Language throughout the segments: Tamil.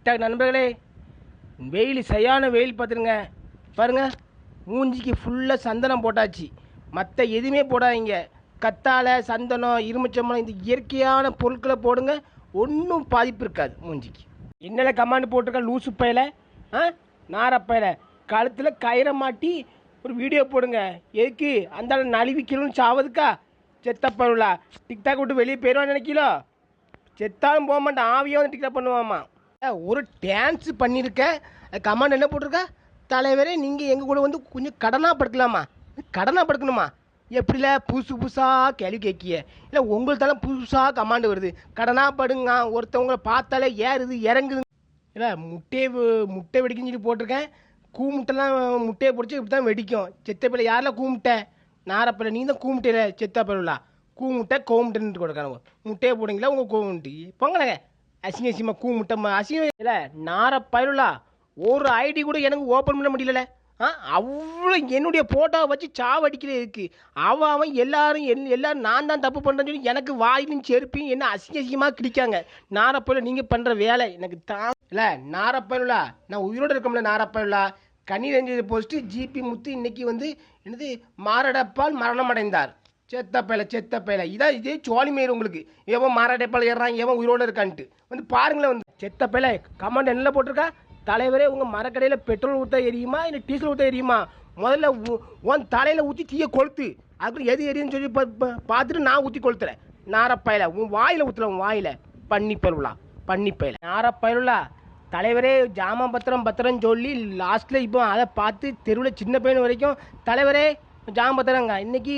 டிக்டாக் நண்பர்களே, வெயில் சரியான வெயில் பார்த்துருங்க. பாருங்க, மூஞ்சிக்கு ஃபுல்லாக சந்தனம் போட்டாச்சு. மற்ற எதுவுமே போடாதீங்க. கத்தாழை, சந்தனம், இரும்புச்சம்பளம் இந்த இயற்கையான பொருட்களை போடுங்க. ஒன்றும் பாதிப்பு இருக்காது மூஞ்சிக்கு. என்னென்ன கமாண்டு போட்டிருக்க லூசு பையில, நாரப்பையில கழுத்தில் கயிறை மாட்டி ஒரு வீடியோ போடுங்க. எதுக்கு அந்த நழுவிக்கணும்னு சாவதுக்கா? செத்த பருவலா டிக்டாக் விட்டு வெளியே போயிடுவான்னு நினைக்கலோ? செத்தாலும் போக மாட்டேன், ஆவியாக வந்து டிக்டாக் பண்ணுவாமா. ஒரு டான்ஸ் பண்ணியிருக்க, அது கமாண்ட் என்ன போட்டிருக்கா? தலைவரே நீங்கள் எங்கள் கூட வந்து கொஞ்சம் கடனாக படுக்கலாமா? கடனாக படுக்கணுமா? எப்படில புதுசு புதுசாக கேள்வி கேட்கிய? இல்லை உங்கள்தால புதுசாக கமாண்டு வருது. கடனாக படுங்க. ஒருத்தவங்களை பார்த்தாலே ஏறுது இறங்குது. இல்லை முட்டை வெடிக்குன்னு சொல்லி போட்டிருக்கேன். கூமுட்டைலாம் முட்டையை பிடிச்சி இப்படி தான் வெடிக்கும். செத்த பிள்ளை யாரெல்லாம் கூமுட்டை? நாரப்பிள்ளை நீ தான் கூமுட்டையில செத்த பிள்ளா. கூமுட்டை கோமுட்டைன்னு கொடுக்கானு முட்டையை போடுங்களா உங்கள் கூமுட்டி பொங்கலங்க. அசிங்க அசிங்கமாக கூமுட்டை அசிங்கம் இல்லை. நாரப்பயலுலா ஒரு ஐடி கூட எனக்கு ஓப்பன் பண்ண முடியல. அவ்வளோ என்னுடைய ஃபோட்டோவை வச்சு சாவடிக்கிறே இருக்கு. அவன் எல்லாரும் நான் தான் தப்பு பண்ணுறேன்னு சொல்லி எனக்கு வாயிலும் செருப்பையும் என்ன அசிங்க அசிங்கமாக கிடிக்காங்க. நாரப்பயல நீங்கள் பண்ணுற வேலை எனக்கு தான் இல்லை. நாரப்பயலுலா நான் உயிரோடு இருக்கோம்ல. நாரப்பயலுலா கண்ணீர் எஞ்சது போஸ்ட்டு ஜிபி முத்து இன்னைக்கு வந்து என்னது மாரடைப்பால் மரணம் அடைந்தார். செத்த பயல இதான் இதே சோழி மேயர் உங்களுக்கு. எவன் மாரடைப்பால் ஏறான், எவன் உயிரோடு இருக்கான்ட்டு வந்து பாருங்களேன். வந்து செத்த பயல கமெண்ட் என்ன போட்டிருக்கா? தலைவரே உங்கள் மரக்கடையில் பெட்ரோல் ஊற்ற எரியுமா இல்லை டீசல் ஊற்ற எரியுமா? முதல்ல உன் தலையில் ஊற்றி தீயை கொளுத்து. அதுக்கு எது எரியுன்னு சொல்லி பார்த்துட்டு நான் ஊற்றி கொளுத்துறேன். நாரப்பயல உன் வாயில் ஊற்றுல, உன் வாயில் பண்ணிப்பயல நாரப்பயலுலா. தலைவரே ஜாமான் பத்திரம் சொல்லி லாஸ்ட்டில் இப்போ அதை பார்த்து தெருவில் சின்ன பையன் வரைக்கும் தலைவரே ஜாமான் பத்திரங்க இன்னைக்கு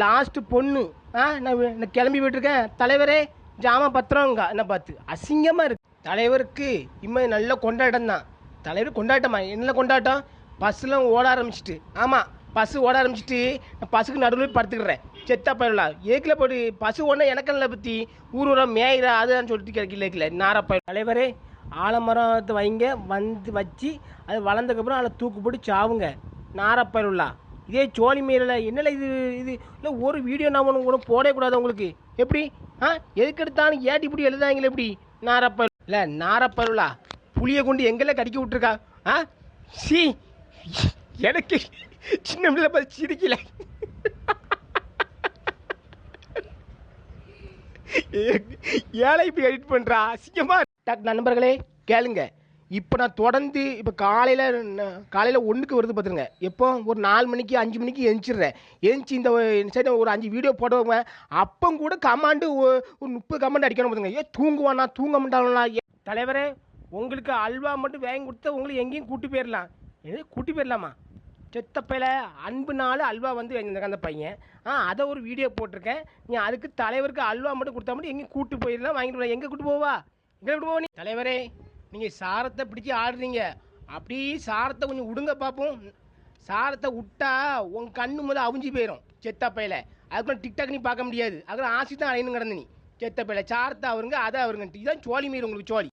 லாஸ்ட்டு பொண்ணு நான் கிளம்பி போயிட்டுருக்கேன். தலைவரே ஜாமான் பத்திரங்க என்ன பார்த்து அசிங்கமாக இருக்குது. தலைவருக்கு இம்மை நல்ல கொண்டாட்டம் தான். தலைவர் கொண்டாட்டமா? என்ன கொண்டாட்டம்? பஸ்ஸெலாம் ஓட ஆரம்பிச்சிட்டு. ஆமாம், பஸ்ஸு ஓட ஆரம்பிச்சிட்டு நான் பஸ்ஸுக்கு நடுவில் படுத்துக்கிறேன். செத்தா பயிரலாம் ஏக்கில் போட்டு பஸ்ஸு ஒன்று எனக்கல்ல பற்றி ஊரம் மேயிறா அதுன்னு சொல்லிட்டு கிடைக்கல. நாரப்பயிர் தலைவரே ஆலமரத்தை வைங்க வந்து வச்சு அது வளர்ந்ததுக்கப்புறம் அதில் தூக்கு போட்டு சாவுங்க. நாரப்பயிரலா இதே சோழி மீறல என்னல இது இல்லை ஒரு வீடியோ நான் ஒன்று போடக்கூடாது உங்களுக்கு எப்படி? எதுக்கு எடுத்தாலும் ஏட்டி இப்படி எழுதாங்களே எப்படி? நாரப்பயிர் இல்லை நாரப்பயிரலா புளியை கொண்டு எங்கெல்லாம் கடிக்க விட்டுருக்கா? சி எனக்கு சின்ன பிள்ளை பார்த்து சிரிக்கல. ஏழை இப்படி எடிட் பண்ணுறா அசிங்கமா. நண்பர்களே கேளுங்க, இப்போ நான் தொடர்ந்து இப்போ காலையில் 1க்கு வருது பார்த்துருங்க. எப்போ ஒரு 4 மணிக்கு 5 மணிக்கு எழுந்திரிடுறேன். எழுந்துச்சி இந்த சைடு ஒரு 5 வீடியோ போடுவேன். அப்போ கூட கமாண்டு ஒரு 30 கமாண்டு அடிக்கணும் பார்த்துங்க. தூங்குவானா தூங்க மாட்டாங்களா? தலைவரே உங்களுக்கு அல்வா மட்டும் வாங்கி கொடுத்தா உங்களுக்கு எங்கேயும் கூட்டி போயிடலாம். கூட்டி போயிடலாமா? செத்தப்பையில் அன்புனால அல்வா வந்து அந்த பையன் அதை ஒரு வீடியோ போட்டிருக்கேன். நீ அதுக்கு தலைவருக்கு அல்வா மட்டும் கொடுத்தா மட்டும் எங்கேயும் கூட்டு போயிடலாம். வாங்கிட்டு போகலாம். எங்கே கூட்டு போவா? எங்கே கூட்டு போவா? நீ தலைவரே நீங்கள் சாரத்தை பிடிச்சி ஆடுறீங்க. அப்படி சாரத்தை கொஞ்சம் விடுங்க பார்ப்போம். சாரத்தை விட்டா உங்கள் கண்ணு முதல் அவிஞ்சு போயிடும். செத்தப்பையில் அதுக்குள்ள டிக்டாக் நீ பார்க்க முடியாது. அதுக்குள்ள ஆசி தான் அலையணும் கிடந்து நீ. செத்தப்பையில் சாரத்தை அவருங்க அதை அவருங்க. இதுதான் சோழி மீறி உங்களுக்கு சோழி.